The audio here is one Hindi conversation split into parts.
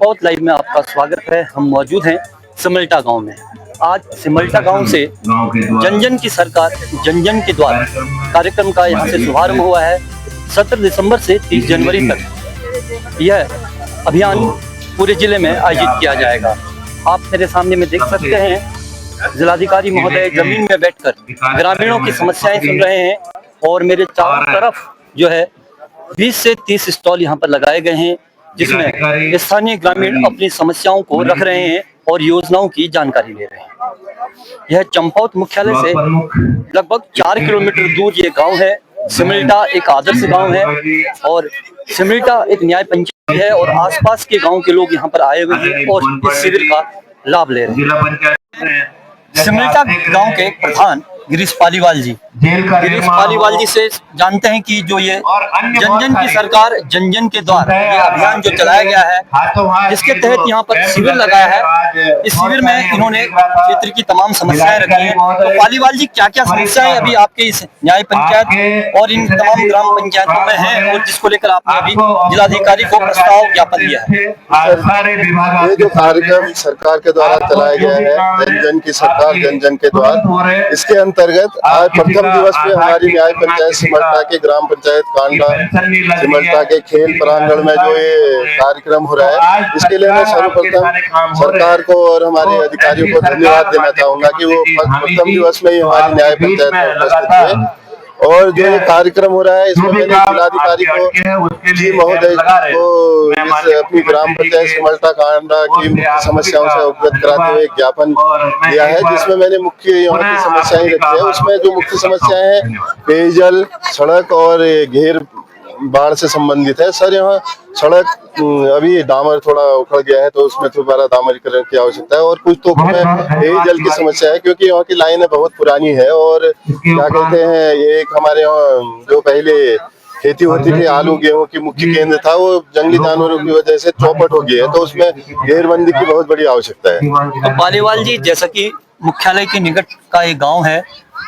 चंपावत लाइव में आपका स्वागत है। हम मौजूद हैं सिमल्टा गांव में। आज सिमल्टा गांव से जन जन की सरकार जन जन के द्वार कार्यक्रम का यहां से शुभारंभ हुआ है। 17 दिसंबर से 30 जनवरी तक यह अभियान पूरे जिले में आयोजित किया जाएगा। आप मेरे सामने में देख सकते हैं, जिलाधिकारी महोदय जमीन में बैठकर ग्रामीणों की समस्याएं सुन रहे हैं और मेरे चारों तरफ जो है 20 से 30 स्टॉल यहाँ पर लगाए गए हैं, जिसमें स्थानीय ग्रामीण अपनी समस्याओं को रख रहे हैं और योजनाओं की जानकारी ले रहे हैं। यह चंपावत मुख्यालय से लगभग 4 किलोमीटर दूर ये गांव है। सिमल्टा एक आदर्श गांव है और सिमल्टा एक न्याय पंचायत है और आसपास के गांव के लोग यहाँ पर आए हुए हैं और इस शिविर का लाभ ले रहे हैं। सिमल्टा गांव के प्रधान गिरीश पालीवाल जी से जानते हैं कि जो ये जन जन की सरकार जन जन के द्वार ये अभियान जो चलाया गया है, जिसके तहत यहाँ पर शिविर लगाया है। इस शिविर में इन्होंने क्षेत्र की तमाम समस्याएं रखी हैं। तो पालीवाल जी, क्या क्या समस्याएं अभी आपके इस न्याय पंचायत और इन तमाम ग्राम पंचायतों में हैं और जिसको लेकर आपने अभी जिलाधिकारी को प्रस्ताव ज्ञापन दिया है? ये जो कार्यक्रम सरकार के द्वारा चलाया गया है, जन जन की सरकार जन जन के द्वार, इसके अंतर्गत आज प्रथम दिवस में हमारी न्याय पंचायत सिमल्टा के ग्राम पंचायत कांडा सिमल्टा के खेल प्रांगण में जो ये कार्यक्रम हो रहा है, इसके लिए मैं सर्वप्रथम सरकार को और हमारे अधिकारियों को धन्यवाद देना चाहूंगा कि वो प्रथम दिवस में ही हमारी न्याय पंचायत में उपस्थित थे। और जो ये कार्यक्रम हो रहा है, इसमें मैंने जिलाधिकारी को जी महोदय को अपनी ग्राम पंचायत सिमल्टा कांडा की मुख्य समस्याओं से अवगत कराते हुए ज्ञापन दिया है, जिसमें मैंने मुख्य यहाँ की समस्याएं रखी है। उसमें जो मुख्य समस्याएं हैं, पेयजल, सड़क और घेर बाढ़ से संबंधित है। सर, यहाँ सड़क अभी डामर थोड़ा उखड़ गया है, तो उसमें दोबारा डामरीकरण की आवश्यकता है। और कुछ तो पेयजल की समस्या है, क्योंकि यहाँ की लाइनें बहुत पुरानी है और क्या कहते हैं, ये एक हमारे यहाँ जो पहले खेती होती थी, आलू गेहूं की मुख्य केंद्र था, वो जंगली जानवरों की वजह से चौपट हो गया है, तो उसमें घेरबंदी की बहुत बड़ी आवश्यकता है। तो पालीवाल जी, जैसा कि मुख्यालय के निकट का एक गाँव है,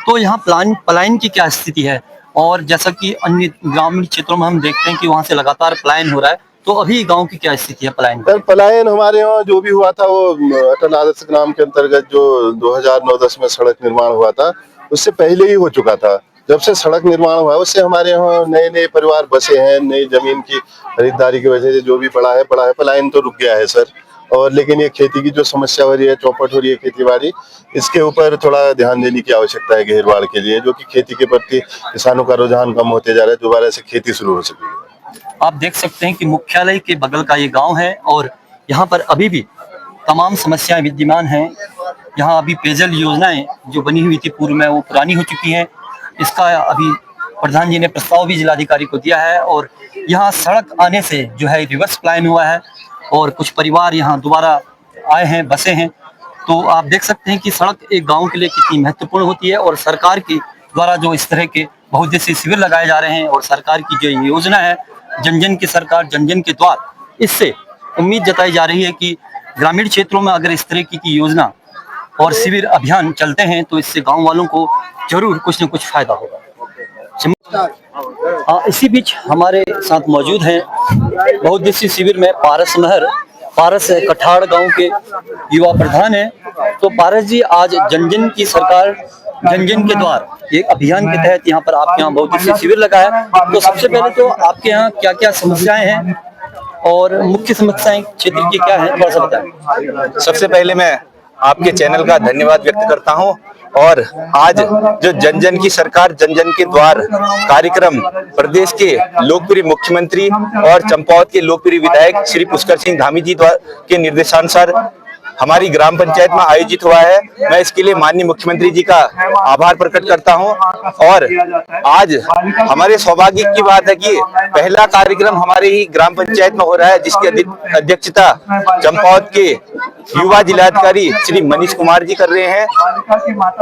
तो यहाँ पलायन की क्या स्थिति है? और जैसा कि अन्य ग्रामीण क्षेत्रों में हम देखते हैं कि वहां से लगातार पलायन हो रहा है, तो अभी गांव की क्या स्थिति है पलायन? सर, पलायन हमारे यहाँ जो भी हुआ था, वो अटल आदर्श ग्राम के अंतर्गत जो 2009-10 में सड़क निर्माण हुआ था, उससे पहले ही हो चुका था। जब से सड़क निर्माण हुआ, उससे हमारे यहाँ नए नए परिवार बसे हैं। नई जमीन की खरीदारी की वजह से जो भी पड़ा है, पलायन तो रुक गया है सर। और लेकिन ये खेती की जो समस्या हो रही है, चौपट हो रही है खेती बाड़ी, इसके ऊपर थोड़ा ध्यान देने की आवश्यकता है घेरबाड़ के लिए, जो कि खेती के प्रति किसानों का रुझान कम होते जा रहा है, दोबारा से खेती शुरू हो सकेगी। आप देख सकते हैं कि मुख्यालय के बगल का ये गांव है और यहाँ पर अभी भी तमाम समस्याएं विद्यमान हैं। यहाँ अभी पेयजल योजनाएं जो बनी हुई थी पूर्व में, वो पुरानी हो चुकी हैं। इसका अभी प्रधान जी ने प्रस्ताव भी जिलाधिकारी को दिया है और यहाँ सड़क आने से जो है रिवर्स प्लान हुआ है और कुछ परिवार यहाँ दोबारा आए हैं, बसे हैं। तो आप देख सकते हैं कि सड़क एक गांव के लिए कितनी महत्वपूर्ण होती है और सरकार की द्वारा जो इस तरह के बहुउद्देशीय शिविर लगाए जा रहे हैं और सरकार की जो योजना है जन जन की सरकार जन जन के द्वार, इससे उम्मीद जताई जा रही है कि ग्रामीण क्षेत्रों में अगर इस तरह की योजना और शिविर अभियान चलते हैं तो इससे गाँव वालों को जरूर कुछ न कुछ फायदा होगा। इसी बीच हमारे साथ मौजूद हैं बहुउद्देशीय शिविर में पारस कठाड़ गांव के युवा प्रधान हैं। तो पारस जी, आज जन जन की सरकार जन जन के द्वार एक अभियान के तहत यहाँ पर आपके यहाँ बहुउद्देशीय शिविर लगा है, तो सबसे पहले तो आपके यहाँ क्या क्या समस्याएं हैं और मुख्य समस्याएं क्षेत्र की क्या है, थोड़ा सा बताएं। सबसे पहले मैं आपके चैनल का धन्यवाद व्यक्त करता हूं। और आज जो जन जन की सरकार जन जन के द्वार कार्यक्रम प्रदेश के लोकप्रिय मुख्यमंत्री और चंपावत के लोकप्रिय विधायक श्री पुष्कर सिंह धामी जी के निर्देशानुसार हमारी ग्राम पंचायत में आयोजित हुआ है, मैं इसके लिए माननीय मुख्यमंत्री जी का आभार प्रकट करता हूं। और आज हमारे सौभाग्य की बात है कि पहला कार्यक्रम हमारे ही ग्राम पंचायत में हो रहा है, जिसकी अध्यक्षता चंपावत के युवा जिलाधिकारी श्री मनीष कुमार जी कर रहे हैं।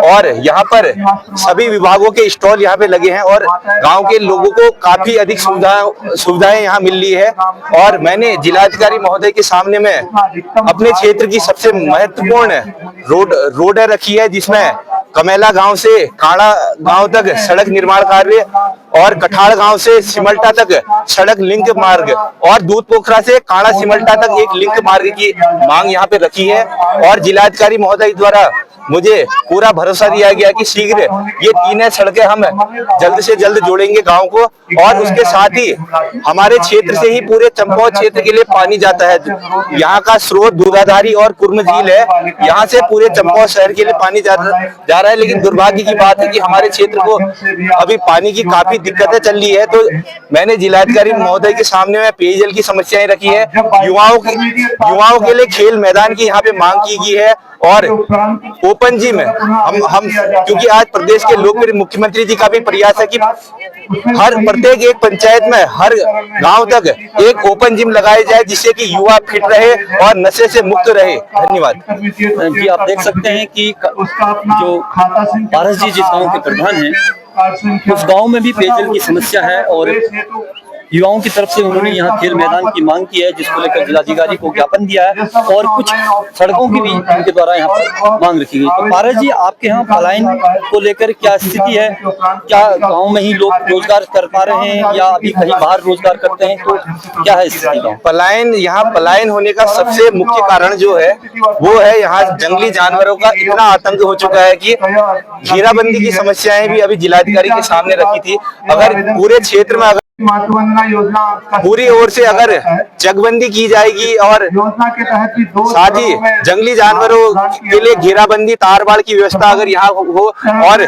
और यहाँ पर सभी विभागों के स्टॉल यहाँ पे लगे हैं और गांव के लोगों को काफी अधिक सुविधाएं यहाँ मिल रही है। और मैंने जिलाधिकारी महोदय के सामने में अपने क्षेत्र की सबसे महत्वपूर्ण रोड रखी है, जिसमें कमेला गांव से काड़ा गांव तक सड़क निर्माण कार्य और कठाड़ गांव से सिमल्टा तक सड़क लिंक मार्ग और दूध पोखरा से काड़ा सिमल्टा तक एक लिंक मार्ग की मांग यहाँ पे रखी है। और जिलाधिकारी महोदय द्वारा मुझे पूरा भरोसा दिया गया कि शीघ्र ये तीनों सड़कें हम जल्द से जल्द जोड़ेंगे गांव को। और उसके साथ ही हमारे क्षेत्र से ही पूरे चंपावत क्षेत्र के लिए पानी जाता है। यहाँ का स्रोत दूधाधारी और कुर्म झील है, यहाँ से पूरे चंपावत शहर के लिए पानी जा रहा है। लेकिन दुर्भाग्य की बात है कि हमारे क्षेत्र को अभी पानी की काफी दिक्कतें चल रही है। तो मैंने जिलाधिकारी महोदय के सामने में पेयजल की समस्याएं रखी है, युवाओं के लिए खेल मैदान की यहाँ पे मांग की गई है और ओपन जिम हम क्योंकि आज प्रदेश के लोकप्रिय मुख्यमंत्री जी का भी प्रयास है कि हर प्रत्येक एक पंचायत में हर गांव तक एक ओपन जिम लगाया जाए, जिससे कि युवा फिट रहे और नशे से मुक्त रहे। धन्यवाद जी। आप देख सकते हैं कि जो पारस जी जिस गांव के प्रधान हैं, उस गांव में भी पेयजल की समस्या है और युवाओं की तरफ से उन्होंने यहाँ खेल मैदान की मांग की है, जिसको लेकर जिलाधिकारी को ज्ञापन दिया है और कुछ सड़कों की भी उनके द्वारा यहाँ पर मांग रखी गई। तो पारस जी, आपके यहाँ पलायन को लेकर क्या स्थिति है? क्या गांव में ही लोग रोजगार कर पा रहे हैं या अभी कहीं बाहर रोजगार करते हैं? तो क्या है स्थिति? पलायन होने का सबसे मुख्य कारण जो है वो है यहाँ जंगली जानवरों का इतना आतंक हो चुका है कि घेराबंदी की समस्याएं भी अभी जिलाधिकारी के सामने रखी थी। अगर पूरे क्षेत्र में पूरी ओर से अगर चकबंदी की जाएगी और साथ ही जंगली जानवरों के लिए घेराबंदी तारबाड़ की व्यवस्था अगर यहाँ हो और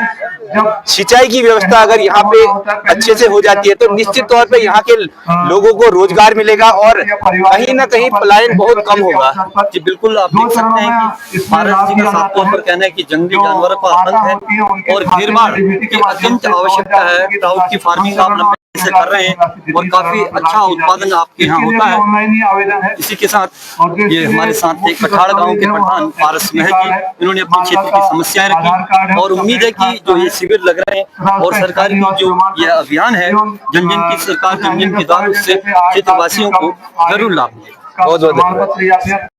सिंचाई की व्यवस्था अगर यहाँ पे अच्छे से हो जाती है तो निश्चित तौर पे यहाँ के लोगों को रोजगार मिलेगा और कहीं ना कहीं पलायन बहुत कम होगा। जी बिल्कुल, आप देख सकते हैं कि पारस जी का साफ तौर पर कहना है कि जंगली जानवरों का आतंक है और घेरबाड़ की अत्यंत आवश्यकता है। ट्राउट की फार्मिंग आप से कर रहे हैं और काफी अच्छा उत्पादन आपके यहाँ होता है। इसी के साथ ये हमारे साथ एक कठाड़ गांव के प्रधान पारस महल जी, इन्होंने अपने क्षेत्र की समस्याएं रखी और उम्मीद है कि जो ये शिविर लग रहे हैं और सरकार की जो ये अभियान है जन जन की सरकार जन जन के द्वार, उससे क्षेत्रवासियों को जरूर लाभ मिलेगा। बहुत बहुत धन्यवाद।